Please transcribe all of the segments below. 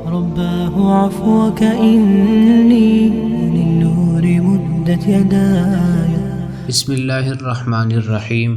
رباه عفوك إني للنور مدت يداي. بسم اللہ الرحمن الرحیم۔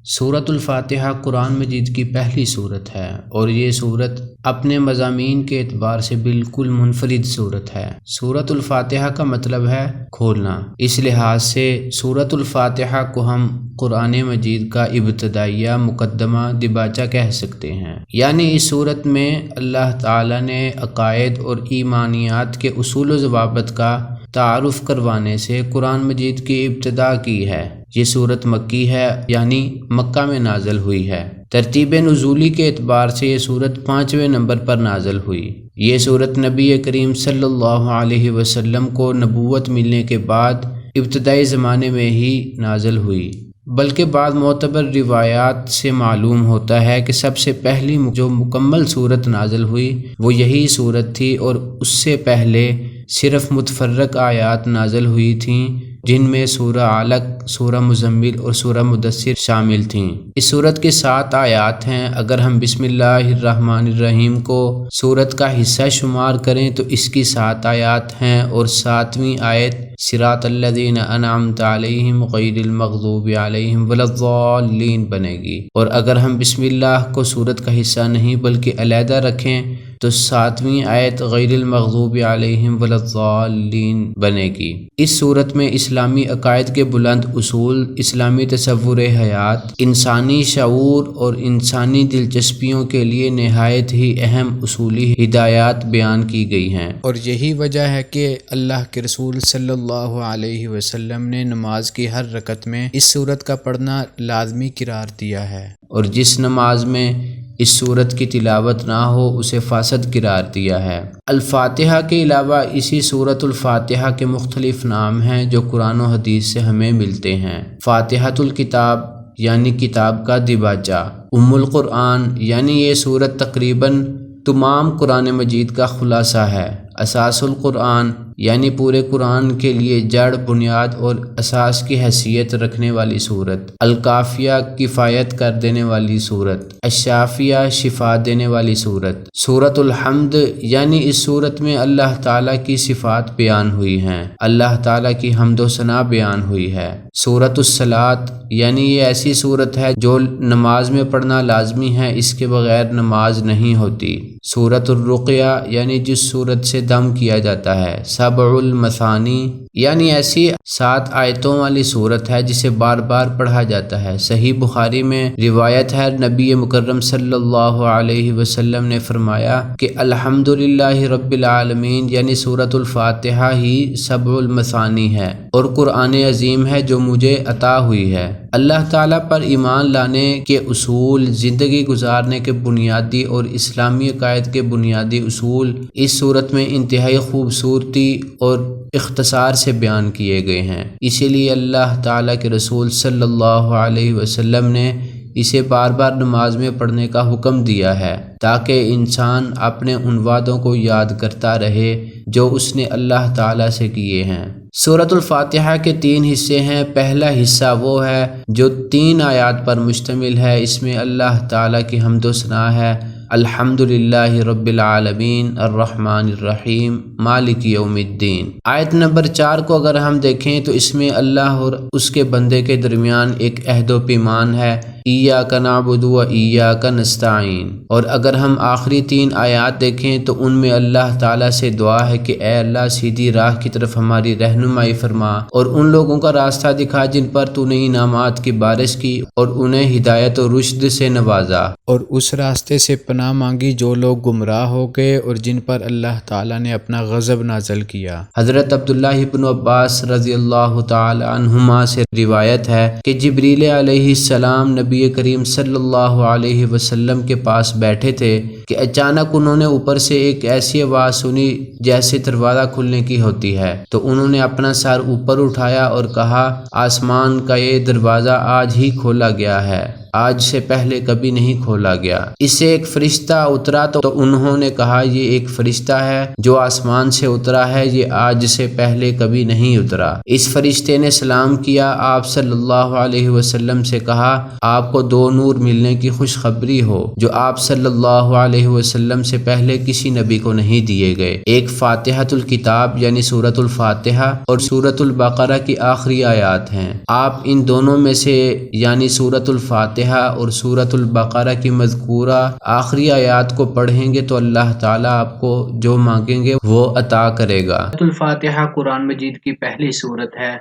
سورۃ الفاتحہ قرآن مجید کی پہلی سورت ہے اور یہ سورت اپنے مضامین کے اعتبار سے بالکل منفرد سورت ہے۔ سورۃ الفاتحہ کا مطلب ہے کھولنا، اس لحاظ سے سورۃ الفاتحہ کو ہم قرآن مجید کا ابتدائیہ مقدمہ دباچہ کہہ سکتے ہیں، یعنی اس سورت میں اللہ تعالیٰ نے عقائد اور ایمانیات کے اصول و ضوابط کا تعارف کروانے سے قرآن مجید کی ابتدا کی ہے۔ یہ سورت مکی ہے، یعنی مکہ میں نازل ہوئی ہے۔ ترتیب نزولی کے اعتبار سے یہ سورت 5ویں نمبر پر نازل ہوئی۔ یہ سورت نبی کریم صلی اللہ علیہ وسلم کو نبوت ملنے کے بعد ابتدائی زمانے میں ہی نازل ہوئی، بلکہ بعض معتبر روایات سے معلوم ہوتا ہے کہ سب سے پہلی جو مکمل سورت نازل ہوئی وہ یہی سورت تھی، اور اس سے پہلے صرف متفرق آیات نازل ہوئی تھیں، جن میں سورہ علق، سورہ مزمل اور سورہ مدثر شامل تھیں۔ اس سورت کے 7 آیات ہیں۔ اگر ہم بسم اللہ الرحمن الرحیم کو سورت کا حصہ شمار کریں تو اس کی 7 آیات ہیں، اور 7ویں آیت صراط الذین انعمت علیہم غیر المغضوب علیہم ولا الضالین بنے گی، اور اگر ہم بسم اللہ کو سورت کا حصہ نہیں بلکہ علیحدہ رکھیں تو 7ویں آیت غیر المغضوب علیہم ولا الضالین بنے گی۔ اس صورت میں اسلامی عقائد کے بلند اصول، اسلامی تصور حیات، انسانی شعور اور انسانی دلچسپیوں کے لیے نہایت ہی اہم اصولی ہدایات بیان کی گئی ہیں، اور یہی وجہ ہے کہ اللہ کے رسول صلی اللہ علیہ وسلم نے نماز کی ہر رکعت میں اس صورت کا پڑھنا لازمی قرار دیا ہے، اور جس نماز میں اس سورت کی تلاوت نہ ہو اسے فاسد قرار دیا ہے۔ الفاتحہ کے علاوہ اسی سورۃ الفاتحہ کے مختلف نام ہیں جو قرآن و حدیث سے ہمیں ملتے ہیں۔ فاتحۃ الکتاب یعنی کتاب کا دباچہ، القرآن یعنی یہ سورت تقریباً تمام قرآن مجید کا خلاصہ ہے، اساس القرآن یعنی پورے قرآن کے لیے جڑ، بنیاد اور اساس کی حیثیت رکھنے والی صورت، الکافیہ کفایت کر دینے والی صورت، الشافیہ شفا دینے والی صورت، سورۃ الحمد یعنی اس صورت میں اللہ تعالیٰ کی صفات بیان ہوئی ہیں، اللہ تعالیٰ کی حمد و ثنا بیان ہوئی ہے، سورۃ الصلاۃ یعنی یہ ایسی صورت ہے جو نماز میں پڑھنا لازمی ہے، اس کے بغیر نماز نہیں ہوتی، سورۃ الرقیہ یعنی جس صورت سے دم کیا جاتا ہے، سبع المثانی یعنی ایسی 7 آیتوں والی صورت ہے جسے بار بار پڑھا جاتا ہے۔ صحیح بخاری میں روایت ہے، نبی مکرم صلی اللہ علیہ وسلم نے فرمایا کہ الحمدللہ رب العالمین یعنی سورۃ الفاتحہ ہی سبع المثانی ہے اور قرآن عظیم ہے جو مجھے عطا ہوئی ہے۔ اللہ تعالیٰ پر ایمان لانے کے اصول، زندگی گزارنے کے بنیادی اور اسلامی عقائد کے بنیادی اصول اس صورت میں انتہائی خوبصورتی اور اختصار سے بیان کیے گئے ہیں، اسی لیے اللہ تعالیٰ کے رسول صلی اللہ علیہ وسلم نے اسے بار بار نماز میں پڑھنے کا حکم دیا ہے تاکہ انسان اپنے ان وعدوں کو یاد کرتا رہے جو اس نے اللہ تعالیٰ سے کیے ہیں۔ سورۃ الفاتحہ کے 3 حصے ہیں۔ پہلا حصہ وہ ہے جو 3 آیات پر مشتمل ہے، اس میں اللہ تعالیٰ کی حمد و ثنا ہے، الحمدللہ رب العالمین الرحمن الرحیم مالک یوم الدین۔ آیت نمبر 4 کو اگر ہم دیکھیں تو اس میں اللہ اور اس کے بندے کے درمیان ایک عہد و پیمان ہے، ایاک نعبد و ایاک نستعین، اور اگر ہم آخری 3 آیات دیکھیں تو ان میں اللہ تعالیٰ سے دعا ہے کہ اے اللہ سیدھی راہ کی طرف ہماری رہنمائی فرما اور ان لوگوں کا راستہ دکھا جن پر تو نے انعامات کی بارش کی اور انہیں ہدایت و رشد سے نوازا، اور اس راستے سے پناہ مانگی جو لوگ گمراہ ہو گئے اور جن پر اللہ تعالیٰ نے اپنا غضب نازل کیا۔ حضرت عبداللہ بن عباس رضی اللہ تعالی عنہما سے روایت ہے کہ جبریل علیہ السلام نبی کریم صلی اللہ علیہ وسلم کے پاس بیٹھے تھے کہ اچانک انہوں نے اوپر سے ایک ایسی آواز سنی جیسے دروازہ کھلنے کی ہوتی ہے، تو انہوں نے اپنا سر اوپر اٹھایا اور کہا آسمان کا یہ دروازہ آج ہی کھولا گیا ہے۔ آج سے پہلے کبھی نہیں کھولا گیا۔ اس سے ایک فرشتہ اترا تو انہوں نے کہا یہ ایک فرشتہ ہے جو آسمان سے اترا ہے، یہ آج سے پہلے کبھی نہیں اترا۔ اس فرشتے نے سلام کیا، آپ صلی اللہ علیہ وسلم سے کہا آپ کو 2 نور ملنے کی خوشخبری ہو جو آپ صلی اللہ علیہ وسلم سے پہلے کسی نبی کو نہیں دیے گئے۔ ایک فاتحۃ الکتاب یعنی سورۃ الفاتحہ اور سورۃ البقرہ کی آخری آیات ہیں۔ آپ ان دونوں میں سے یعنی سورۃ الفاتحہ اور سورۃ البقرہ کی مذکورہ آخری آیات کو پڑھیں گے تو اللہ تعالیٰ آپ کو جو مانگیں گے وہ عطا کرے گا۔ سورۃ الفاتحہ قرآن مجید کی پہلی سورت ہے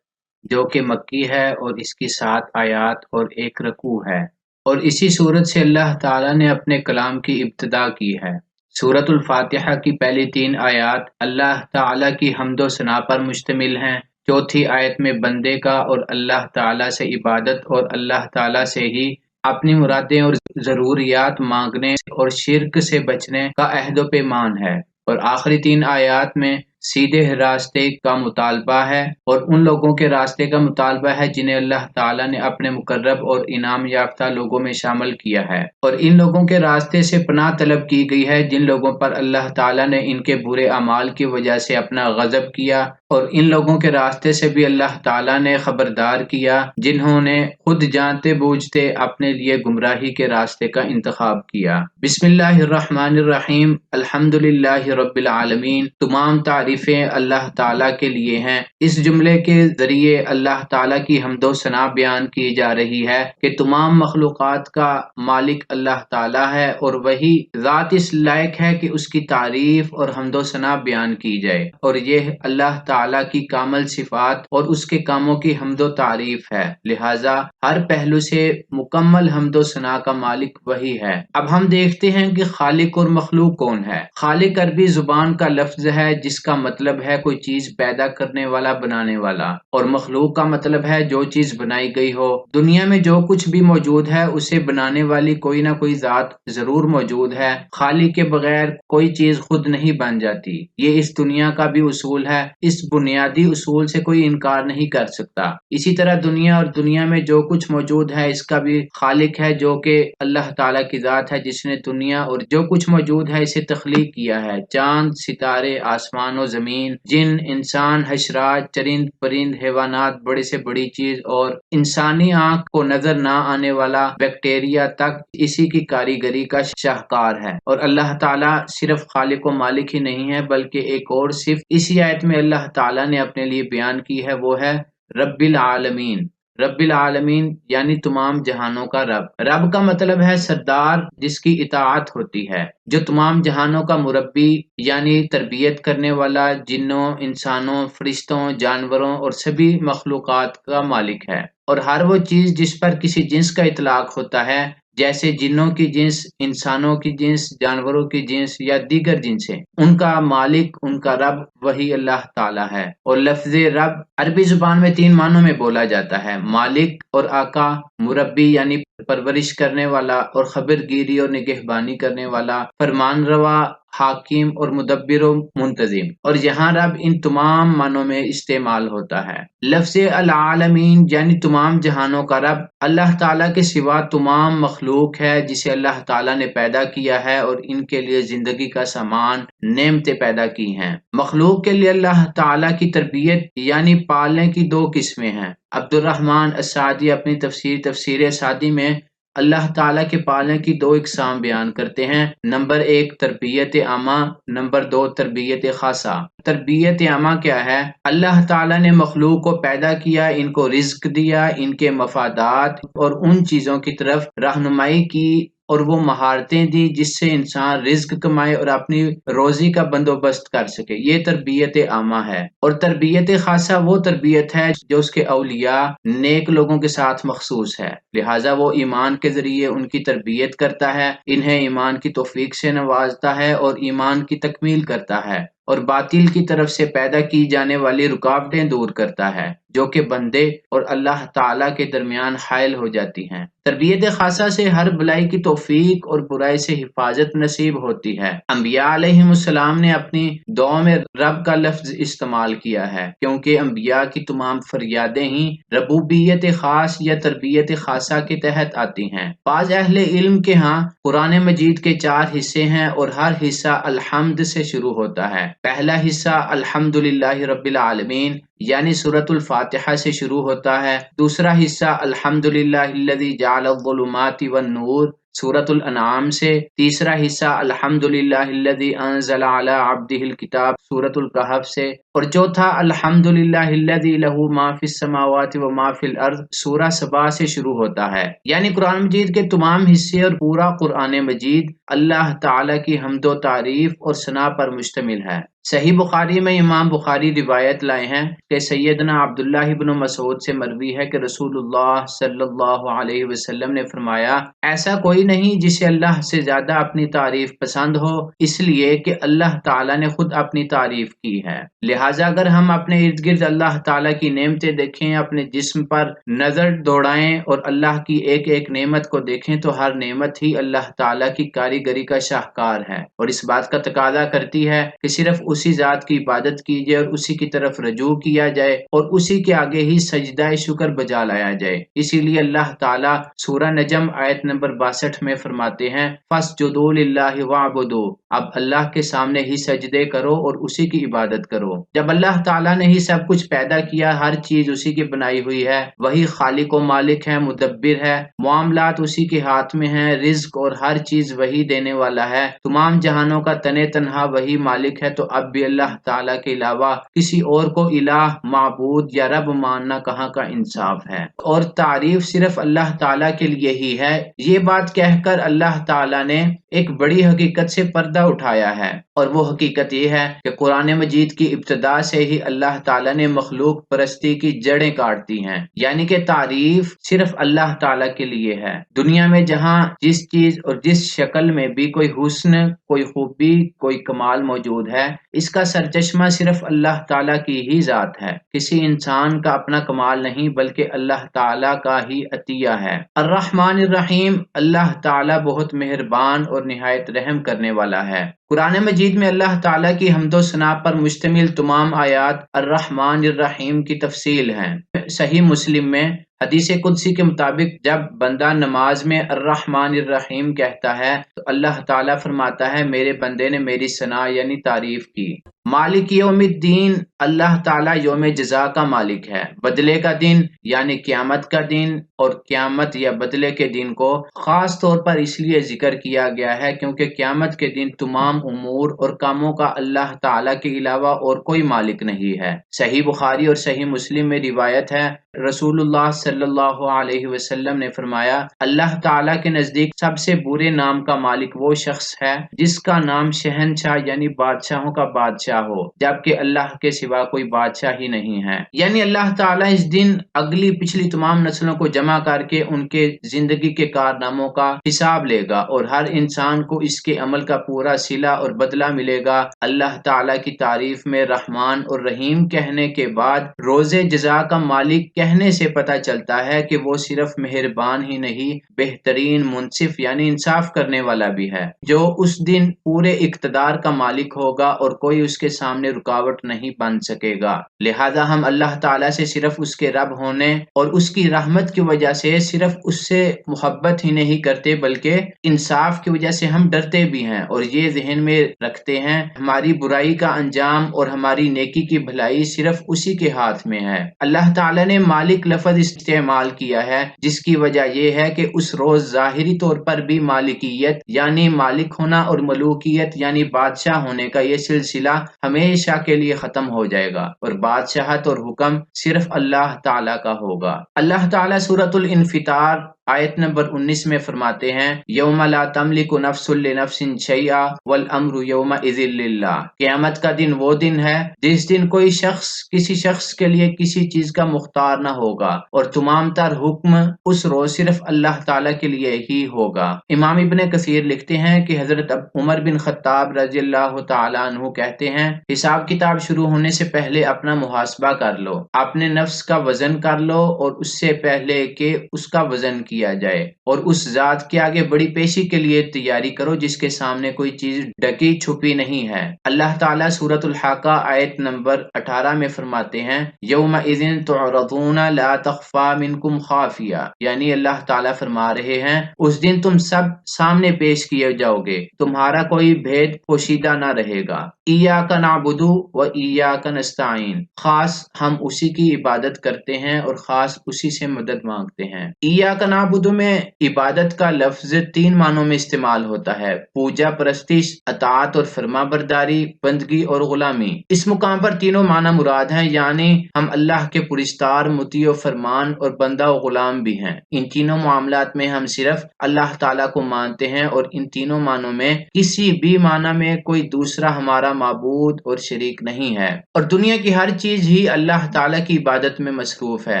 جو کہ مکی ہے اور اس کی 7 آیات اور 1 رکوع ہے، اور اسی سورت سے اللہ تعالیٰ نے اپنے کلام کی ابتدا کی ہے۔ سورۃ الفاتحہ کی پہلی 3 آیات اللہ تعالیٰ کی حمد و ثنا پر مشتمل ہیں۔ چوتھی آیت میں بندے کا اور اللہ تعالیٰ سے عبادت اور اللہ تعالیٰ سے ہی اپنی مرادیں اور ضروریات مانگنے اور شرک سے بچنے کا عہد و پیمان ہے، اور آخری 3 آیات میں سیدھے راستے کا مطالبہ ہے اور ان لوگوں کے راستے کا مطالبہ ہے جنہیں اللہ تعالیٰ نے اپنے مقرب اور انعام یافتہ لوگوں میں شامل کیا ہے، اور ان لوگوں کے راستے سے پناہ طلب کی گئی ہے جن لوگوں پر اللہ تعالیٰ نے ان کے برے اعمال کی وجہ سے اپنا غضب کیا، اور ان لوگوں کے راستے سے بھی اللہ تعالیٰ نے خبردار کیا جنہوں نے خود جانتے بوجھتے اپنے لیے گمراہی کے راستے کا انتخاب کیا۔ بسم اللہ الرحمن الرحیم، الحمدللہ رب العالمین۔ تمام تعریفیں اللہ تعالیٰ کے لیے ہیں۔ اس جملے کے ذریعے اللہ تعالیٰ کی حمد و ثنا بیان کی جا رہی ہے کہ تمام مخلوقات کا مالک اللہ تعالیٰ ہے، اور وہی ذات اس لائق ہے کہ اس کی تعریف اور حمد و ثنا بیان کی جائے، اور یہ اللہ تعالیٰ کی کامل صفات اور اس کے کاموں کی حمد و تعریف ہے، لہٰذا ہر پہلو سے مکمل حمد و ثنا کا مالک وہی ہے۔ اب ہم دیکھتے ہیں کہ خالق اور مخلوق کون ہے۔ خالق عربی زبان کا لفظ ہے جس کا مطلب ہے کوئی چیز پیدا کرنے والا، بنانے والا، اور مخلوق کا مطلب ہے جو چیز بنائی گئی ہو۔ دنیا میں جو کچھ بھی موجود ہے اسے بنانے والی کوئی نہ کوئی ذات ضرور موجود ہے۔ خالق کے بغیر کوئی چیز خود نہیں بن جاتی، یہ اس دنیا کا بھی اصول ہے، اس بنیادی اصول سے کوئی انکار نہیں کر سکتا۔ اسی طرح دنیا اور دنیا میں جو کچھ موجود ہے اس کا بھی خالق ہے جو کہ اللہ تعالیٰ کی ذات ہے جس نے دنیا اور جو کچھ موجود ہے اسے تخلیق کیا ہے۔ چاند، ستارے، آسمان و زمین، جن، انسان، حشرات، چرند پرند، حیوانات، بڑے سے بڑی چیز اور انسانی آنکھ کو نظر نہ آنے والا بیکٹیریا تک اسی کی کاریگری کا شاہکار ہے۔ اور اللہ تعالیٰ صرف خالق و مالک ہی نہیں ہے بلکہ ایک اور صرف اسی آیت میں اللہ تعالیٰ نے اپنے لیے بیان کی ہے، وہ ہے رب العالمین۔ رب العالمین یعنی تمام جہانوں کا رب۔ رب کا مطلب ہے سردار جس کی اطاعت ہوتی ہے، جو تمام جہانوں کا مربی یعنی تربیت کرنے والا، جنوں، انسانوں، فرشتوں، جانوروں اور سبھی مخلوقات کا مالک ہے۔ اور ہر وہ چیز جس پر کسی جنس کا اطلاق ہوتا ہے، جیسے جنوں کی جنس، انسانوں کی جنس، جانوروں کی جنس یا دیگر جنسیں، ان کا مالک، ان کا رب وہی اللہ تعالیٰ ہے۔ اور لفظ رب عربی زبان میں 3 معنوں میں بولا جاتا ہے: مالک اور آقا، مربی یعنی پرورش کرنے والا، اور خبر گیری اور نگہبانی کرنے والا، فرمان روا، حاکم اور مدبر و منتظم۔ اور یہاں رب ان تمام معنوں میں استعمال ہوتا ہے۔ لفظ العالمین یعنی تمام جہانوں کا رب اللہ تعالیٰ کے سوا تمام مخلوق ہے جسے اللہ تعالیٰ نے پیدا کیا ہے اور ان کے لیے زندگی کا سامان، نعمتیں پیدا کی ہیں۔ مخلوق کے لیے اللہ تعالیٰ کی تربیت یعنی پالنے کی 2 قسمیں ہیں۔ عبد الرحمن السعدی اپنی تفسیر سعدی میں اللہ تعالیٰ کے پالنے کی 2 اقسام بیان کرتے ہیں۔ نمبر 1 تربیت عامہ، نمبر 2 تربیت خاصہ۔ تربیت عامہ کیا ہے؟ اللہ تعالیٰ نے مخلوق کو پیدا کیا، ان کو رزق دیا، ان کے مفادات اور ان چیزوں کی طرف رہنمائی کی اور وہ مہارتیں دی جس سے انسان رزق کمائے اور اپنی روزی کا بندوبست کر سکے، یہ تربیت عامہ ہے۔ اور تربیت خاصہ وہ تربیت ہے جو اس کے اولیاء، نیک لوگوں کے ساتھ مخصوص ہے، لہٰذا وہ ایمان کے ذریعے ان کی تربیت کرتا ہے، انہیں ایمان کی توفیق سے نوازتا ہے اور ایمان کی تکمیل کرتا ہے، اور باطل کی طرف سے پیدا کی جانے والی رکاوٹیں دور کرتا ہے۔ جو کہ بندے اور اللہ تعالیٰ کے درمیان حائل ہو جاتی ہیں۔ تربیت خاصہ سے ہر بلائی کی توفیق اور برائی سے حفاظت نصیب ہوتی ہے۔ انبیاء علیہم السلام نے اپنی دعا میں رب کا لفظ استعمال کیا ہے، کیونکہ انبیاء کی تمام فریادیں ہی ربوبیت خاص یا تربیت خاصہ کے تحت آتی ہیں۔ بعض اہل علم کے ہاں قرآن مجید کے 4 حصے ہیں اور ہر حصہ الحمد سے شروع ہوتا ہے۔ پہلا حصہ الحمدللہ رب العالمین یعنی سورۃ الفاتحہ سے شروع ہوتا ہے۔ دوسرا حصہ الحمدللہ الذی جعل الظلمات والنور سورۃ الانعام سے۔ تیسرا حصہ الحمدللہ الذی انزل علی عبدہ الکتاب سورۃ الکہف سے، اور چوتھا الحمدللہ الذی لہ ما فی السماوات و ما فی الارض سورہ سبا سے شروع ہوتا ہے۔ یعنی قرآن مجید کے تمام حصے اور پورا قرآن مجید اللہ تعالی کی حمد و تعریف اور ثنا پر مشتمل ہے۔ صحیح بخاری میں امام بخاری روایت لائے ہیں کہ سیدنا عبداللہ بن مسعود سے مروی ہے کہ رسول اللہ صلی اللہ علیہ وسلم نے فرمایا، ایسا کوئی نہیں جسے اللہ سے زیادہ اپنی تعریف پسند ہو، اس لیے کہ اللہ تعالیٰ نے خود اپنی تعریف کی ہے۔ لہٰذا اگر ہم اپنے ارد گرد اللہ تعالیٰ کی نعمتیں دیکھیں، اپنے جسم پر نظر دوڑائیں اور اللہ کی ایک ایک نعمت کو دیکھیں تو ہر نعمت ہی اللہ تعالیٰ کی کاریگری کا شاہکار ہے، اور اس بات کا تقاضا کرتی ہے کہ صرف اسی ذات کی عبادت کیجیے اور اسی کی طرف رجوع کیا جائے اور اسی کے آگے ہی سجدہ شکر بجا لایا جائے۔ اسی لیے اللہ تعالیٰ سورہ نجم آیت نمبر 62 میں فرماتے ہیں فَاسْجُدُوا لِلَّهِ وَاعْبُدُوا، اب اللہ کے سامنے ہی سجدے کرو اور اسی کی عبادت کرو۔ جب اللہ تعالیٰ نے ہی سب کچھ پیدا کیا، ہر چیز اسی کی بنائی ہوئی ہے، وہی خالق و مالک ہے، مدبر ہے، معاملات اسی کے ہاتھ میں ہیں، رزق اور ہر چیز وہی دینے والا ہے، تمام جہانوں کا تنے تنہا وہی مالک ہے، تو اب بھی اللہ تعالیٰ کے علاوہ کسی اور کو الہ، معبود یا رب ماننا کہاں کا انصاف ہے؟ اور تعریف صرف اللہ تعالیٰ کے لیے ہی ہے۔ یہ بات کہہ کر اللہ تعالیٰ نے ایک بڑی حقیقت سے پردہ اٹھایا ہے، اور وہ حقیقت یہ ہے کہ قرآن مجید کی ابتدا سے ہی اللہ تعالیٰ نے مخلوق پرستی کی جڑیں کاٹ دی ہیں، یعنی کہ تعریف صرف اللہ تعالیٰ کے لیے ہے۔ دنیا میں جہاں جس چیز اور جس شکل میں بھی کوئی حسن، کوئی خوبی، کوئی کمال موجود ہے، اس کا سرچشمہ صرف اللہ تعالیٰ کی ہی ذات ہے، کسی انسان کا اپنا کمال نہیں بلکہ اللہ تعالیٰ کا ہی عطیہ ہے۔ الرحمن الرحیم، اللہ تعالیٰ بہت مہربان اور نہایت رحم کرنے والا ہے۔ قرآن مجید میں اللہ تعالیٰ کی حمد و ثنا پر مشتمل تمام آیات الرحمن الرحیم کی تفصیل ہیں۔ صحیح مسلم میں حدیث قدسی کے مطابق جب بندہ نماز میں الرحمن الرحیم کہتا ہے تو اللہ تعالیٰ فرماتا ہے میرے بندے نے میری ثنا یعنی تعریف کی۔ مالک یوم الدین، اللہ تعالیٰ یوم جزا کا مالک ہے، بدلے کا دن یعنی قیامت کا دن، اور قیامت یا بدلے کے دن کو خاص طور پر اس لیے ذکر کیا گیا ہے کیونکہ قیامت کے دن تمام امور اور کاموں کا اللہ تعالیٰ کے علاوہ اور کوئی مالک نہیں ہے۔ صحیح بخاری اور صحیح مسلم میں روایت ہے، رسول اللہ صلی اللہ علیہ وسلم نے فرمایا، اللہ تعالیٰ کے نزدیک سب سے برے نام کا مالک وہ شخص ہے جس کا نام شہنشاہ یعنی بادشاہوں کا بادشاہ ہو، جبکہ اللہ کے سوا کوئی بادشاہ ہی نہیں ہے۔ یعنی اللہ تعالیٰ اس دن اگلی پچھلی تمام نسلوں کو جمع کر کے ان کے زندگی کے کارناموں کا حساب لے گا اور ہر انسان کو اس کے عمل کا پورا صلہ اور بدلہ ملے گا۔ اللہ تعالیٰ کی تعریف میں رحمان اور رحیم کہنے کے بعد روز جزا کا مالک کہنے سے پتہ چلتا ہے کہ وہ صرف مہربان ہی نہیں بہترین منصف یعنی انصاف کرنے والا بھی ہے، جو اس دن پورے اقتدار کا مالک ہوگا اور کوئی اس کے سامنے رکاوٹ نہیں بن سکے گا۔ لہذا ہم اللہ تعالیٰ سے صرف اس کے رب ہونے اور اس کی رحمت کی وجہ سے صرف اس سے محبت ہی نہیں کرتے بلکہ انصاف کی وجہ سے ہم ڈرتے بھی ہیں اور یہ ذہن میں رکھتے ہیں ہماری برائی کا انجام اور ہماری نیکی کی بھلائی صرف اسی کے ہاتھ میں ہے۔ اللہ تعالیٰ نے مالک لفظ استعمال کیا ہے جس کی وجہ یہ ہے کہ اس روز ظاہری طور پر بھی مالکیت یعنی مالک ہونا اور ملوکیت یعنی بادشاہ ہونے کا یہ سلسلہ ہمیشہ کے لیے ختم ہو جائے گا اور بادشاہت اور حکم صرف اللہ تعالیٰ کا ہوگا۔ اللہ تعالیٰ سورۃ الانفطار آیت نمبر 19 میں فرماتے ہیں یوم لا تملک نفس لنفس شیئا والامر یومئذ للہ، قیامت کا دن وہ دن ہے جس دن کوئی شخص کسی شخص کے لیے کسی چیز کا مختار نہ ہوگا، اور تمام تر حکم اس روز صرف اللہ تعالیٰ کے لیے ہی ہوگا۔ امام ابن کثیر لکھتے ہیں کہ حضرت عمر بن خطاب رضی اللہ تعالیٰ عنہ کہتے ہیں حساب کتاب شروع ہونے سے پہلے اپنا محاسبہ کر لو، اپنے نفس کا وزن کر لو، اور اس سے پہلے کہ اس کا وزن کیا جائے، اور اس ذات کے آگے بڑی پیشی کے لیے تیاری کرو جس کے سامنے کوئی چیز ڈکی چھپی نہیں ہے۔ اللہ تعالیٰ سورۃ الحاقہ آیت نمبر 18 میں فرماتے ہیں یومئذ تعرضون لا تخفی منکم خافیہ، یعنی اللہ تعالیٰ فرما رہے ہیں اس دن تم سب سامنے پیش کیے جاؤ گے، تمہارا کوئی بھید پوشیدہ نہ رہے گا۔ ایاک نعبد و ایاک نستعین، خاص ہم اسی کی عبادت کرتے ہیں اور خاص اسی سے مدد مانگتے ہیں۔ ایاک نعبد میں عبادت کا لفظ 3 معنوں میں استعمال ہوتا ہے، پوجا پرستش، اطاعت اور فرما برداری، بندگی اور غلامی۔ اس مقام پر تینوں معنی مراد ہیں، یعنی ہم اللہ کے پرستار، مطیع و فرمان اور بندہ و غلام بھی ہیں۔ ان تینوں معاملات میں ہم صرف اللہ تعالیٰ کو مانتے ہیں، اور ان تینوں معنوں میں کسی بھی معنی میں کوئی دوسرا ہمارا معبود اور شریک نہیں ہے، اور دنیا کی ہر چیز ہی اللہ تعالیٰ کی عبادت میں مصروف ہے۔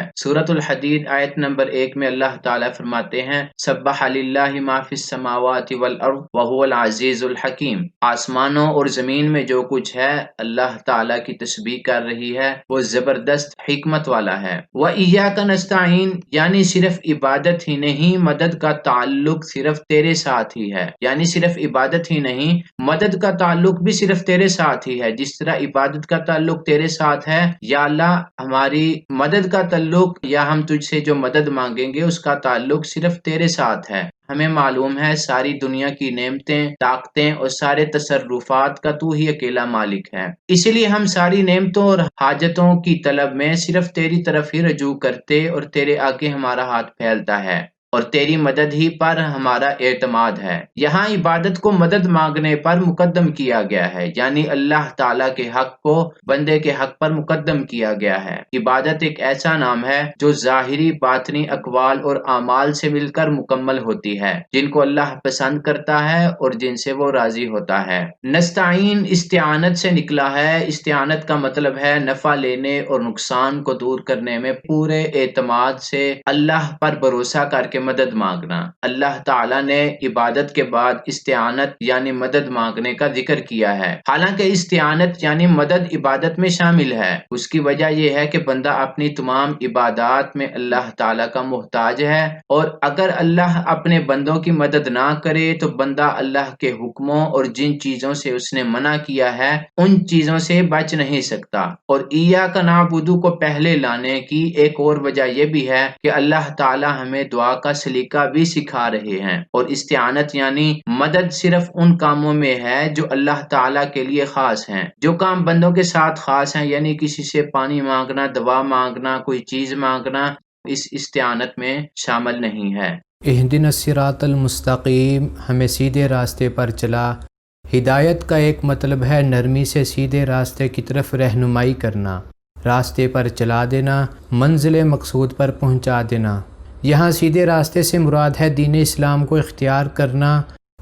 سورۃ الحدید آیت نمبر 1 میں اللہ تعالیٰ فرماتے ہیں سبح للہ ما فی السماوات والارض وهو العزیز الحکیم، آسمانوں اور زمین میں جو کچھ ہے اللہ تعالیٰ کی تسبیح کر رہی ہے، وہ زبردست حکمت والا ہے۔ وَإِيَّاكَ نَسْتَعِينُ، یعنی صرف عبادت ہی نہیں مدد کا تعلق صرف تیرے ساتھ ہی ہے، یعنی صرف عبادت ہی نہیں مدد کا تعلق بھی صرف تیرے ساتھ ہی ہے۔ جس طرح عبادت کا تعلق تیرے ساتھ ہے، یا اللہ ہماری مدد کا تعلق یا ہم تجھ سے جو مدد مانگیں گے اس کا تعلق صرف تیرے ساتھ ہے۔ ہمیں معلوم ہے ساری دنیا کی نعمتیں، طاقتیں اور سارے تصرفات کا تو ہی اکیلا مالک ہے، اسی لیے ہم ساری نعمتوں اور حاجتوں کی طلب میں صرف تیری طرف ہی رجوع کرتے اور تیرے آگے ہمارا ہاتھ پھیلتا ہے، اور تیری مدد ہی پر ہمارا اعتماد ہے۔ یہاں عبادت کو مدد مانگنے پر مقدم کیا گیا ہے، یعنی اللہ تعالیٰ کے حق کو بندے کے حق پر مقدم کیا گیا ہے۔ عبادت ایک ایسا نام ہے جو ظاہری، باطنی اقوال اور اعمال سے مل کر مکمل ہوتی ہے، جن کو اللہ پسند کرتا ہے اور جن سے وہ راضی ہوتا ہے۔ نستعین استعانت سے نکلا ہے۔ استعانت کا مطلب ہے نفع لینے اور نقصان کو دور کرنے میں پورے اعتماد سے اللہ پر بھروسہ کر کے مدد مانگنا۔ اللہ تعالیٰ نے عبادت کے بعد استعانت یعنی مدد مانگنے کا ذکر کیا ہے، حالانکہ استعانت یعنی مدد عبادت میں شامل ہے۔ اس کی وجہ یہ ہے کہ بندہ اپنی تمام عبادات میں اللہ تعالیٰ کا محتاج ہے، اور اگر اللہ اپنے بندوں کی مدد نہ کرے تو بندہ اللہ کے حکموں اور جن چیزوں سے اس نے منع کیا ہے ان چیزوں سے بچ نہیں سکتا۔ اور ایاک نعبد کو پہلے لانے کی ایک اور وجہ یہ بھی ہے کہ اللہ تعالیٰ ہمیں دعا کا سلیقہ بھی سکھا رہے ہیں، اور استعانت یعنی مدد صرف ان کاموں میں ہے جو اللہ تعالیٰ کے لیے خاص ہیں۔ جو کام بندوں کے ساتھ خاص ہیں، یعنی کسی سے پانی مانگنا، دوا مانگنا، کوئی چیز مانگنا، اس استعانت میں شامل نہیں ہے۔ اہدنا الصراط المستقیم، ہمیں سیدھے راستے پر چلا۔ ہدایت کا ایک مطلب ہے نرمی سے سیدھے راستے کی طرف رہنمائی کرنا، راستے پر چلا دینا، منزل مقصود پر پہنچا دینا۔ یہاں سیدھے راستے سے مراد ہے دین اسلام کو اختیار کرنا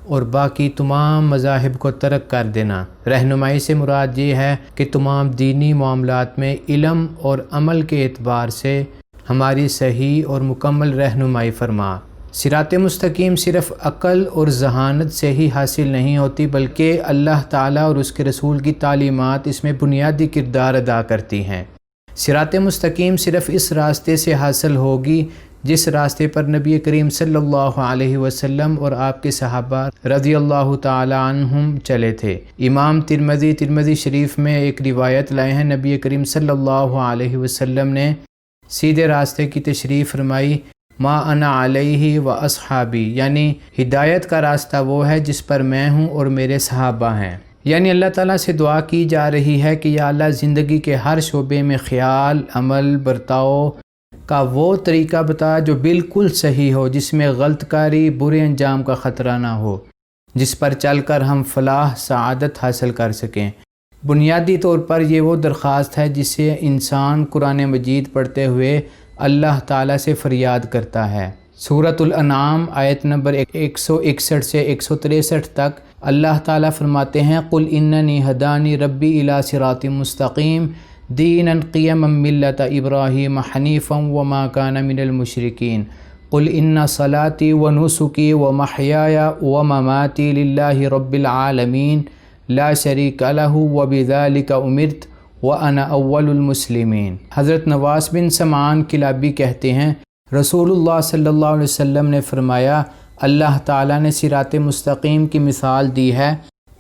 اور باقی تمام مذاہب کو ترک کر دینا۔ رہنمائی سے مراد یہ ہے کہ تمام دینی معاملات میں علم اور عمل کے اعتبار سے ہماری صحیح اور مکمل رہنمائی فرما۔ صراط مستقیم صرف عقل اور ذہانت سے ہی حاصل نہیں ہوتی، بلکہ اللہ تعالیٰ اور اس کے رسول کی تعلیمات اس میں بنیادی کردار ادا کرتی ہیں۔ صراط مستقیم صرف اس راستے سے حاصل ہوگی جس راستے پر نبی کریم صلی اللہ علیہ وسلم اور آپ کے صحابہ رضی اللہ تعالی عنہم چلے تھے۔ امام ترمذی شریف میں ایک روایت لائے ہیں، نبی کریم صلی اللہ علیہ وسلم نے سیدھے راستے کی تشریح فرمائی، ما انا علیہ و اصحابی، یعنی ہدایت کا راستہ وہ ہے جس پر میں ہوں اور میرے صحابہ ہیں۔ یعنی اللہ تعالیٰ سے دعا کی جا رہی ہے کہ یا اللہ زندگی کے ہر شعبے میں خیال، عمل، برتاؤ کا وہ طریقہ بتا جو بالکل صحیح ہو، جس میں غلط کاری، برے انجام کا خطرہ نہ ہو، جس پر چل کر ہم فلاح، سعادت حاصل کر سکیں۔ بنیادی طور پر یہ وہ درخواست ہے جسے انسان قرآن مجید پڑھتے ہوئے اللہ تعالیٰ سے فریاد کرتا ہے۔ سورۃ الانعام آیت نمبر 161 سے 163 تک اللہ تعالیٰ فرماتے ہیں قل اننی ہدانی ربی الی صراط مستقیم دینا قیما ملۃ ابراہیم حنیفا وما کان من المشرکین قل ان صلاتی ونسکی ومحیای ومماتی للہ رب العالمین لا شریک لہ وبذلک امرت وانا اول المسلمین۔ حضرت نواس بن سمعان کلابی کہتے ہیں رسول اللہ صلی اللہ علیہ وسلم نے فرمایا اللہ تعالیٰ نے صراط مستقیم کی مثال دی ہے،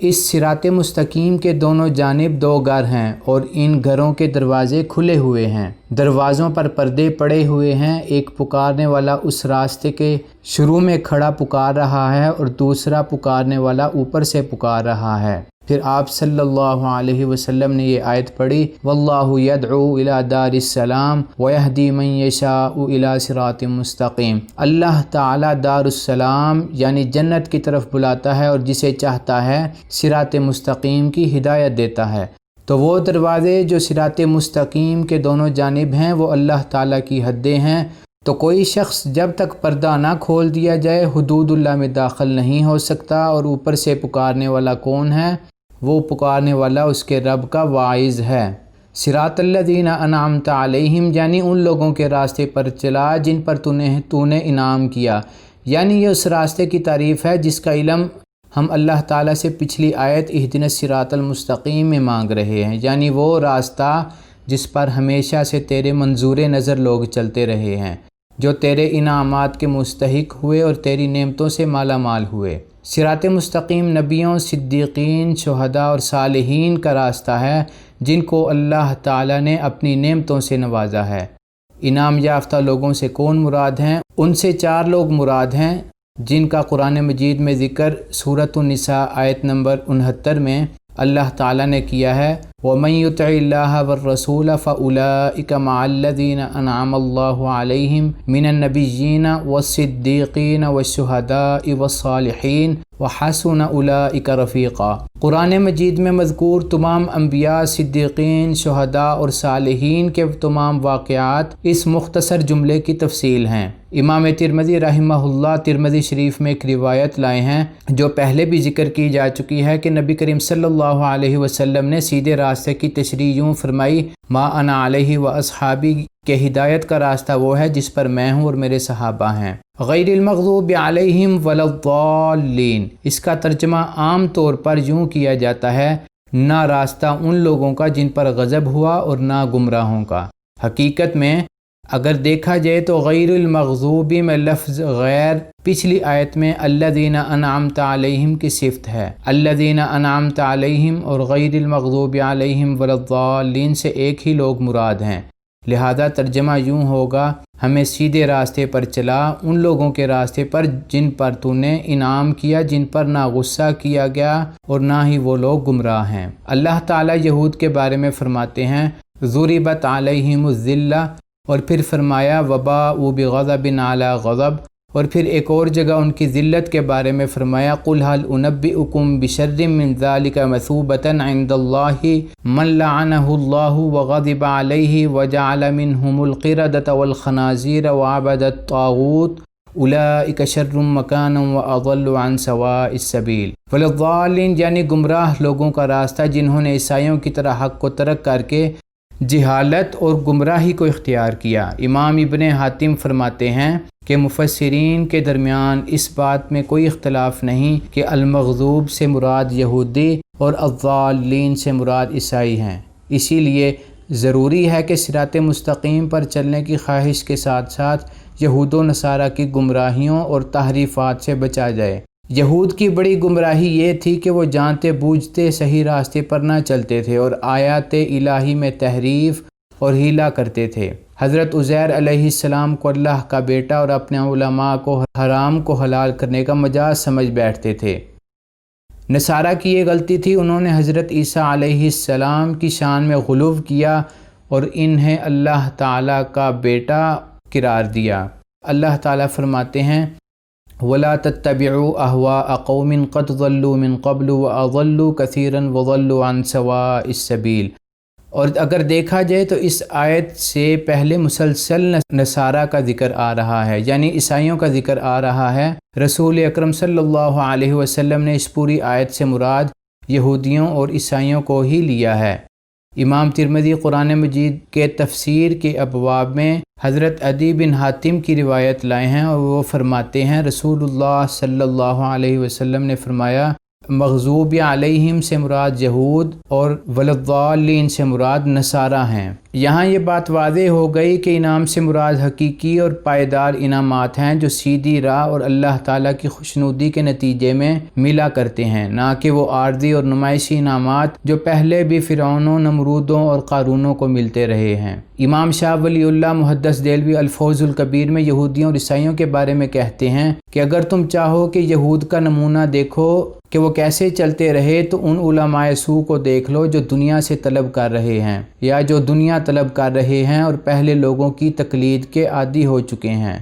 اس صراط مستقیم کے دونوں جانب دو گھر ہیں اور ان گھروں کے دروازے کھلے ہوئے ہیں، دروازوں پر پردے پڑے ہوئے ہیں، ایک پکارنے والا اس راستے کے شروع میں کھڑا پکار رہا ہے اور دوسرا پکارنے والا اوپر سے پکار رہا ہے۔ پھر آپ صلی اللہ علیہ وسلم نے یہ آیت پڑھی واللہ یدعو الی دار السلام ویہدی من یشاء الی صراط مستقیم، اللہ تعالیٰ دار السلام یعنی جنت کی طرف بلاتا ہے اور جسے چاہتا ہے صراط مستقیم کی ہدایت دیتا ہے۔ تو وہ دروازے جو صراط مستقیم کے دونوں جانب ہیں وہ اللہ تعالیٰ کی حدیں ہیں، تو کوئی شخص جب تک پردہ نہ کھول دیا جائے حدود اللہ میں داخل نہیں ہو سکتا۔ اور اوپر سے پکارنے والا کون ہے؟ وہ پکارنے والا اس کے رب کا واعظ ہے۔ صراط الذین انعمت علیہم یعنی ان لوگوں کے راستے پر چلا جن پر تو نے انعام کیا، یعنی یہ اس راستے کی تعریف ہے جس کا علم ہم اللہ تعالیٰ سے پچھلی آیت اہدنا الصراط المستقیم میں مانگ رہے ہیں، یعنی وہ راستہ جس پر ہمیشہ سے تیرے منظور نظر لوگ چلتے رہے ہیں، جو تیرے انعامات کے مستحق ہوئے اور تیری نعمتوں سے مالا مال ہوئے۔ صراط مستقیم نبیوں، صدیقین، شہداء اور صالحین کا راستہ ہے جن کو اللہ تعالیٰ نے اپنی نعمتوں سے نوازا ہے۔ انعام یافتہ لوگوں سے کون مراد ہیں؟ ان سے 4 لوگ مراد ہیں جن کا قرآن مجید میں ذکر سورۃ النساء آیت نمبر 69 میں اللہ تعالیٰ نے کیا ہے وَمَن يُطِعِ اللَّهَ وَالرَّسُولَ فَأُولَٰئِكَ مَعَ الَّذِينَ أَنْعَمَ اللَّهُ عَلَيْهِمْ مِنَ النَّبِيِّينَ وَالصِّدِّيقِينَ وَالشُّهَدَاءِ وَالصَّالِحِينَ وَحَسُنَ أُولَٰئِكَ رَفِيقًا۔ قرآن مجید میں مذکور تمام انبیاء، صدیقین، شہداء اور صالحین کے تمام واقعات اس مختصر جملے کی تفصیل ہیں۔ امام ترمذی رحمہ اللہ ترمذی شریف میں ایک روایت لائے ہیں جو پہلے بھی ذکر کی جا چکی ہے کہ نبی کریم صلی اللہ علیہ وسلم نے سیدھے راستے کی تشریح یوں فرمائی ما انا علیہ و اصحابی کہ ہدایت کا راستہ وہ ہے جس پر میں ہوں اور میرے صحابہ ہیں۔ غیر المغضوب علیہم ولا الضالین، اس کا ترجمہ عام طور پر یوں کیا جاتا ہے نہ راستہ ان لوگوں کا جن پر غضب ہوا اور نہ گمراہوں کا۔ حقیقت میں اگر دیکھا جائے تو غیر المغضوبی میں لفظ غیر پچھلی آیت میں الذین انعمت علیہم کی صفت ہے، الذین انعمت علیہم اور غیر المغضوب علیہم ولا الضالین سے ایک ہی لوگ مراد ہیں، لہذا ترجمہ یوں ہوگا ہمیں سیدھے راستے پر چلا، ان لوگوں کے راستے پر جن پر تو نے انعام کیا، جن پر نہ غصہ کیا گیا اور نہ ہی وہ لوگ گمراہ ہیں۔ اللہ تعالیٰ یہود کے بارے میں فرماتے ہیں ضربت علیہم الذلہ، اور پھر فرمایا وباءوا بغضب علی غضب، اور پھر ایک اور جگہ ان کی ذلت کے بارے میں فرمایا قل هل انبئکم بشر من ذلک مثوبۃ عند اللہ من لعنہ اللہ وغضب علیہ وجعل منهم القردۃ والخنازیر وعبد الطاغوت اولئک شر مکانا واضل عن سواء السبیل۔ والضالین یعنی گمراہ لوگوں کا راستہ جنہوں نے عیسائیوں کی طرح حق کو ترک کر کے جہالت اور گمراہی کو اختیار کیا۔ امام ابن حاتم فرماتے ہیں کہ مفسرین کے درمیان اس بات میں کوئی اختلاف نہیں کہ المغضوب سے مراد یہودی اور الضالین سے مراد عیسائی ہیں، اسی لیے ضروری ہے کہ صراط مستقیم پر چلنے کی خواہش کے ساتھ ساتھ یہود و نصارہ کی گمراہیوں اور تحریفات سے بچا جائے۔ یہود کی بڑی گمراہی یہ تھی کہ وہ جانتے بوجھتے صحیح راستے پر نہ چلتے تھے اور آیات الہی میں تحریف اور ہیلا کرتے تھے۔ حضرت عزیر علیہ السلام کو اللہ کا بیٹا اور اپنے علماء کو حرام کو حلال کرنے کا مجاز سمجھ بیٹھتے تھے۔ نصارہ کی یہ غلطی تھی، انہوں نے حضرت عیسیٰ علیہ السلام کی شان میں غلو کیا اور انہیں اللہ تعالیٰ کا بیٹا قرار دیا۔ اللہ تعالیٰ فرماتے ہیں وَلَا تَتَّبِعُوا أَهْوَاءَ قَوْمٍ قَدْ ضَلُّوا مِن قَبْلُ وَأَضَلُّوا كَثِيرًا وَضَلُّوا عَن سَوَاءِ السَّبِيلِ، اور اگر دیکھا جائے تو اس آیت سے پہلے مسلسل نصارہ کا ذکر آ رہا ہے، یعنی عیسائیوں کا ذکر آ رہا ہے۔ رسول اکرم صلی اللہ علیہ وسلم نے اس پوری آیت سے مراد یہودیوں اور عیسائیوں کو ہی لیا ہے۔ امام ترمذی قرآن مجید کے تفسیر کے ابواب میں حضرت عدی بن حاتم کی روایت لائے ہیں، اور وہ فرماتے ہیں رسول اللہ صلی اللہ علیہ وسلم نے فرمایا مغضوب علیہم سے مراد یہود اور ولضالین سے مراد نصارہ ہیں۔ یہاں یہ بات واضح ہو گئی کہ انعام سے مراد حقیقی اور پائیدار انعامات ہیں جو سیدھی راہ اور اللہ تعالیٰ کی خوشنودی کے نتیجے میں ملا کرتے ہیں، نہ کہ وہ عارضی اور نمائشی انعامات جو پہلے بھی فرعونوں، نمرودوں اور قارونوں کو ملتے رہے ہیں۔ امام شاہ ولی اللہ محدث دہلوی الفوز الکبیر میں یہودیوں اور عیسائیوں کے بارے میں کہتے ہیں کہ اگر تم چاہو کہ یہود کا نمونہ دیکھو کہ وہ کیسے چلتے رہے تو ان علماء سو کو دیکھ لو جو دنیا سے طلب کر رہے ہیں یا جو دنیا طلب کر رہے ہیں اور پہلے لوگوں کی تقلید کے عادی ہو چکے ہیں،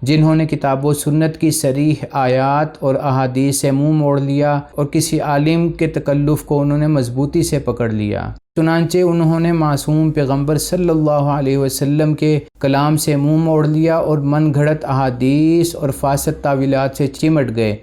جنہوں نے کتاب و سنت کی صریح آیات اور احادیث سے منہ موڑ لیا اور کسی عالم کے تکلف کو انہوں نے مضبوطی سے پکڑ لیا۔ چنانچہ انہوں نے معصوم پیغمبر صلی اللہ علیہ وسلم کے کلام سے منہ موڑ لیا اور من گھڑت احادیث اور فاسد تعویلات سے چمٹ گئے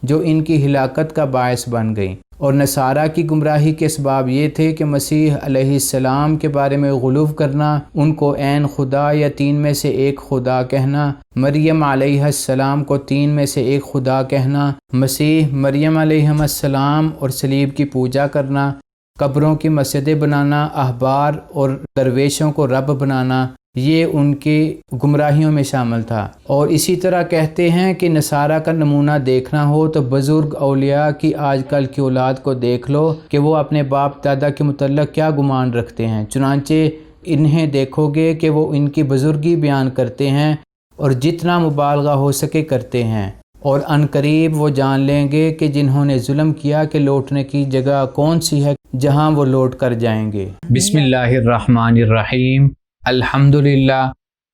جو ان کی ہلاکت کا باعث بن گئی۔ اور نصارہ کی گمراہی کے اسباب یہ تھے کہ مسیح علیہ السلام کے بارے میں غلو کرنا، ان کو عین خدا یا تین میں سے ایک خدا کہنا، مریم علیہ السلام کو تین میں سے ایک خدا کہنا، مسیح، مریم علیہ السلام اور صلیب کی پوجا کرنا، قبروں کی مسجدیں بنانا، احبار اور درویشوں کو رب بنانا، یہ ان کی گمراہیوں میں شامل تھا۔ اور اسی طرح کہتے ہیں کہ نصارہ کا نمونہ دیکھنا ہو تو بزرگ اولیاء کی آج کل کی اولاد کو دیکھ لو کہ وہ اپنے باپ دادا کے متعلق کیا گمان رکھتے ہیں، چنانچہ انہیں دیکھو گے کہ وہ ان کی بزرگی بیان کرتے ہیں اور جتنا مبالغہ ہو سکے کرتے ہیں، اور عنقریب وہ جان لیں گے کہ جنہوں نے ظلم کیا کہ لوٹنے کی جگہ کون سی ہے جہاں وہ لوٹ کر جائیں گے۔ بسم اللہ الرحمن الرحیم۔ الحمدللہ،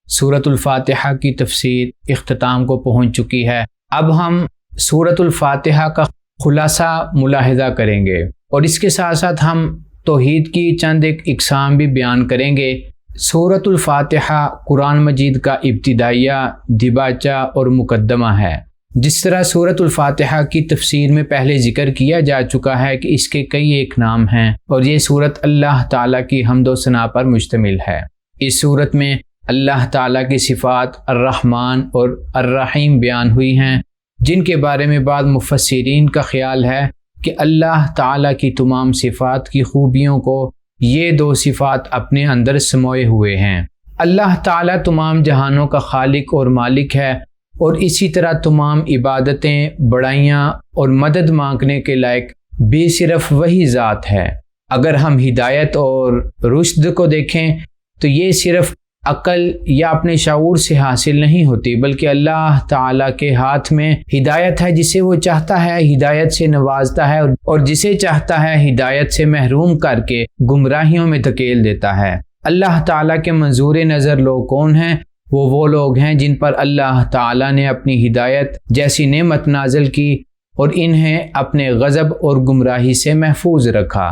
سورۃ الفاتحہ کی تفسیر اختتام کو پہنچ چکی ہے۔ اب ہم سورۃ الفاتحہ کا خلاصہ ملاحظہ کریں گے، اور اس کے ساتھ ساتھ ہم توحید کی چند ایک اقسام بھی بیان کریں گے۔ سورۃ الفاتحہ قرآن مجید کا ابتدائیہ، دباچہ اور مقدمہ ہے۔ جس طرح سورۃ الفاتحہ کی تفسیر میں پہلے ذکر کیا جا چکا ہے کہ اس کے کئی ایک نام ہیں، اور یہ سورت اللہ تعالیٰ کی حمد و ثنا پر مشتمل ہے۔ اس سورت میں اللہ تعالیٰ کی صفات الرحمن اور الرحیم بیان ہوئی ہیں، جن کے بارے میں بعض مفسرین کا خیال ہے کہ اللہ تعالیٰ کی تمام صفات کی خوبیوں کو یہ دو صفات اپنے اندر سموئے ہوئے ہیں۔ اللہ تعالیٰ تمام جہانوں کا خالق اور مالک ہے، اور اسی طرح تمام عبادتیں، بڑائیاں اور مدد مانگنے کے لائق بھی صرف وہی ذات ہے۔ اگر ہم ہدایت اور رشد کو دیکھیں تو یہ صرف عقل یا اپنے شعور سے حاصل نہیں ہوتی، بلکہ اللہ تعالیٰ کے ہاتھ میں ہدایت ہے۔ جسے وہ چاہتا ہے ہدایت سے نوازتا ہے، اور جسے چاہتا ہے ہدایت سے محروم کر کے گمراہیوں میں دھکیل دیتا ہے۔ اللہ تعالیٰ کے منظور نظر لوگ کون ہیں؟ وہ لوگ ہیں جن پر اللہ تعالیٰ نے اپنی ہدایت جیسی نعمت نازل کی اور انہیں اپنے غضب اور گمراہی سے محفوظ رکھا۔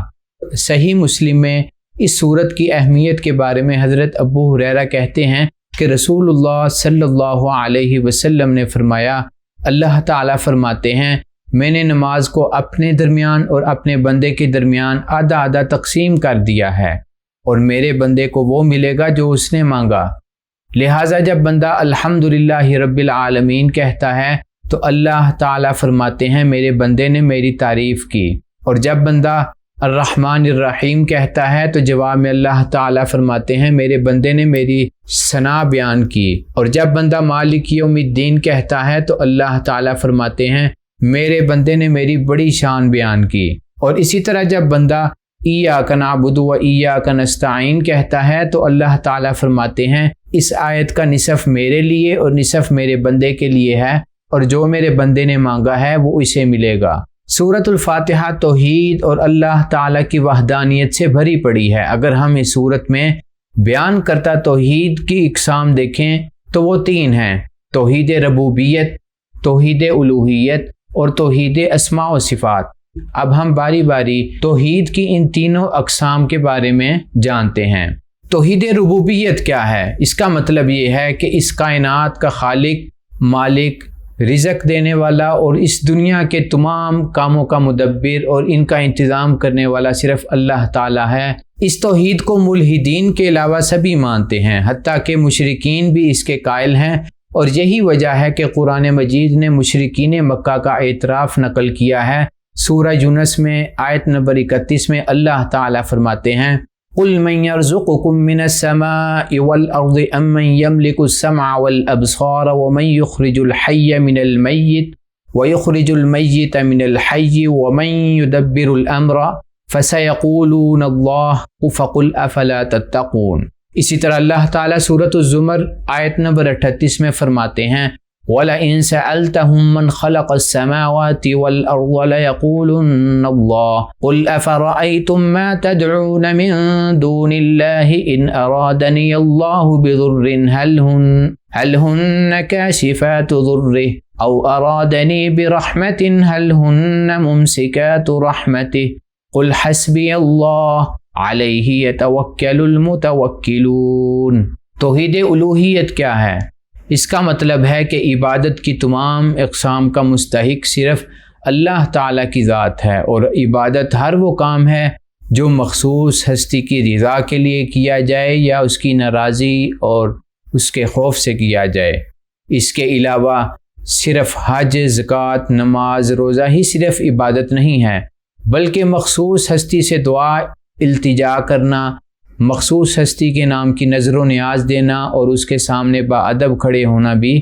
صحیح مسلم میں اس سورت کی اہمیت کے بارے میں حضرت ابو ہریرہ کہتے ہیں کہ رسول اللہ صلی اللہ علیہ وسلم نے فرمایا، اللہ تعالیٰ فرماتے ہیں، میں نے نماز کو اپنے درمیان اور اپنے بندے کے درمیان آدھا آدھا تقسیم کر دیا ہے، اور میرے بندے کو وہ ملے گا جو اس نے مانگا۔ لہٰذا جب بندہ الحمدللہ رب العالمین کہتا ہے تو اللہ تعالیٰ فرماتے ہیں میرے بندے نے میری تعریف کی، اور جب بندہ الرحمن الرحیم کہتا ہے تو جواب میں اللہ تعالیٰ فرماتے ہیں میرے بندے نے میری ثنا بیان کی، اور جب بندہ مالک یوم الدین کہتا ہے تو اللہ تعالیٰ فرماتے ہیں میرے بندے نے میری بڑی شان بیان کی، اور اسی طرح جب بندہ ایاک نعبد و ایاک نستعین کہتا ہے تو اللہ تعالیٰ فرماتے ہیں اس آیت کا نصف میرے لیے اور نصف میرے بندے کے لیے ہے، اور جو میرے بندے نے مانگا ہے وہ اسے ملے گا۔ سورۃ الفاتحہ توحید اور اللہ تعالیٰ کی وحدانیت سے بھری پڑی ہے۔ اگر ہم اس سورت میں بیان کرتا توحید کی اقسام دیکھیں تو وہ تین ہیں: توحید ربوبیت، توحید الوہیت اور توحید اسماء و صفات۔ اب ہم باری باری توحید کی ان تینوں اقسام کے بارے میں جانتے ہیں۔ توحید ربوبیت کیا ہے؟ اس کا مطلب یہ ہے کہ اس کائنات کا خالق، مالک، رزق دینے والا اور اس دنیا کے تمام کاموں کا مدبر اور ان کا انتظام کرنے والا صرف اللہ تعالیٰ ہے۔ اس توحید کو ملحدین کے علاوہ سبھی مانتے ہیں، حتیٰ کہ مشرکین بھی اس کے قائل ہیں، اور یہی وجہ ہے کہ قرآن مجید نے مشرکین مکہ کا اعتراف نقل کیا ہے۔ سورہ یونس میں آیت نمبر 31 میں اللہ تعالیٰ فرماتے ہیں قُلْ مَنْ يَرْزُقُكُم مِّنَ السَّمَاءِ وَالْأَرْضِ أَمَّنْ يَمْلِكُ السَّمْعَ وَالْأَبْصَارَ وَمَنْ يُخْرِجُ الْحَيَّ مِنَ الْمَيِّتِ وَيُخْرِجُ الْمَيِّتَ مِنَ الْحَيِّ وَمَنْ يُدَبِّرُ الْأَمْرَ فَسَيَقُولُونَ اللَّهُ فَقُلْ أَفَلَا تَتَّقُونَ۔ اسی طرح اللہ تعالیٰ سورۃ الزمر آیت نمبر 38 میں فرماتے ہیں وَلَئِن سَأَلْتَهُم مَّنْ خَلَقَ السَّمَاوَاتِ وَالْأَرْضَ لَيَقُولُنَّ اللَّهُ قُلْ أَفَرَأَيْتُم مَّا تَدْعُونَ مِن دُونِ اللَّهِ إِنْ أَرَادَنِيَ اللَّهُ بِضُرٍّ هَلْ هُنَّ كَاشِفَاتُ ضُرِّهِ أَوْ أَرَادَنِي بِرَحْمَةٍ هَلْ هُنَّ مُمْسِكَاتُ رَحْمَتِهِ قُلْ حَسْبِيَ اللَّهُ عَلَيْهِ يَتَوَكَّلُ الْمُتَوَكِّلُونَ۔ توحید الوہیت کیا ہے؟ اس کا مطلب ہے کہ عبادت کی تمام اقسام کا مستحق صرف اللہ تعالیٰ کی ذات ہے، اور عبادت ہر وہ کام ہے جو مخصوص ہستی کی رضا کے لیے کیا جائے یا اس کی ناراضی اور اس کے خوف سے کیا جائے۔ اس کے علاوہ صرف حج، زکوٰۃ، نماز، روزہ ہی صرف عبادت نہیں ہے، بلکہ مخصوص ہستی سے دعا التجا کرنا، مخصوص ہستی کے نام کی نظر و نیاز دینا اور اس کے سامنے باادب کھڑے ہونا بھی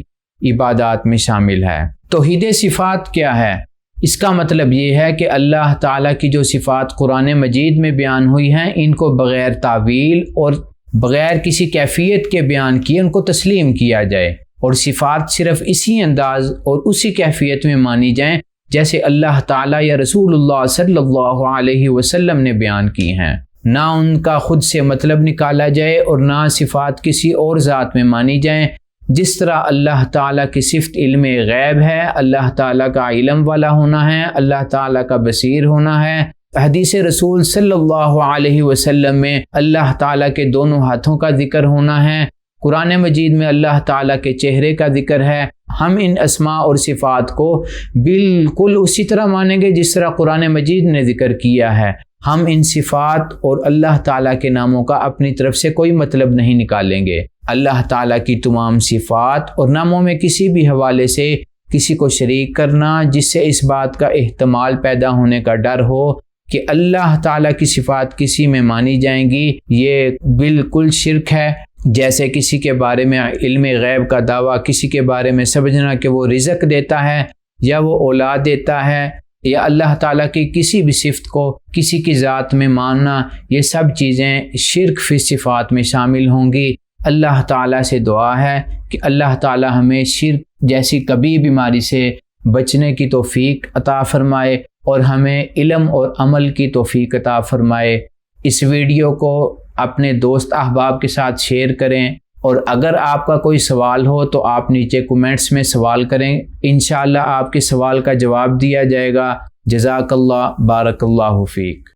عبادات میں شامل ہے۔ توحید صفات کیا ہے؟ اس کا مطلب یہ ہے کہ اللہ تعالیٰ کی جو صفات قرآن مجید میں بیان ہوئی ہیں، ان کو بغیر تعویل اور بغیر کسی کیفیت کے بیان کیے ان کو تسلیم کیا جائے، اور صفات صرف اسی انداز اور اسی کیفیت میں مانی جائیں جیسے اللہ تعالیٰ یا رسول اللہ صلی اللہ علیہ وسلم نے بیان کی ہیں، نہ ان کا خود سے مطلب نکالا جائے اور نہ صفات کسی اور ذات میں مانی جائیں۔ جس طرح اللہ تعالیٰ کی صفت علم غیب ہے، اللہ تعالیٰ کا علم والا ہونا ہے، اللہ تعالیٰ کا بصیر ہونا ہے، حدیث رسول صلی اللہ علیہ وسلم میں اللہ تعالیٰ کے دونوں ہاتھوں کا ذکر ہونا ہے، قرآن مجید میں اللہ تعالیٰ کے چہرے کا ذکر ہے، ہم ان اسماء اور صفات کو بالکل اسی طرح مانیں گے جس طرح قرآن مجید نے ذکر کیا ہے۔ ہم ان صفات اور اللہ تعالیٰ کے ناموں کا اپنی طرف سے کوئی مطلب نہیں نکالیں گے۔ اللہ تعالیٰ کی تمام صفات اور ناموں میں کسی بھی حوالے سے کسی کو شریک کرنا جس سے اس بات کا احتمال پیدا ہونے کا ڈر ہو کہ اللہ تعالیٰ کی صفات کسی میں مانی جائیں گی، یہ بالکل شرک ہے۔ جیسے کسی کے بارے میں علم غیب کا دعویٰ، کسی کے بارے میں سمجھنا کہ وہ رزق دیتا ہے یا وہ اولاد دیتا ہے، یا اللہ تعالیٰ کی کسی بھی صفت کو کسی کی ذات میں ماننا، یہ سب چیزیں شرک فی صفات میں شامل ہوں گی۔ اللہ تعالیٰ سے دعا ہے کہ اللہ تعالیٰ ہمیں شرک جیسی کبھی بیماری سے بچنے کی توفیق عطا فرمائے اور ہمیں علم اور عمل کی توفیق عطا فرمائے۔ اس ویڈیو کو اپنے دوست احباب کے ساتھ شیئر کریں، اور اگر آپ کا کوئی سوال ہو تو آپ نیچے کومنٹس میں سوال کریں، انشاءاللہ آپ کے سوال کا جواب دیا جائے گا۔ جزاک اللہ، بارک اللہ فیک۔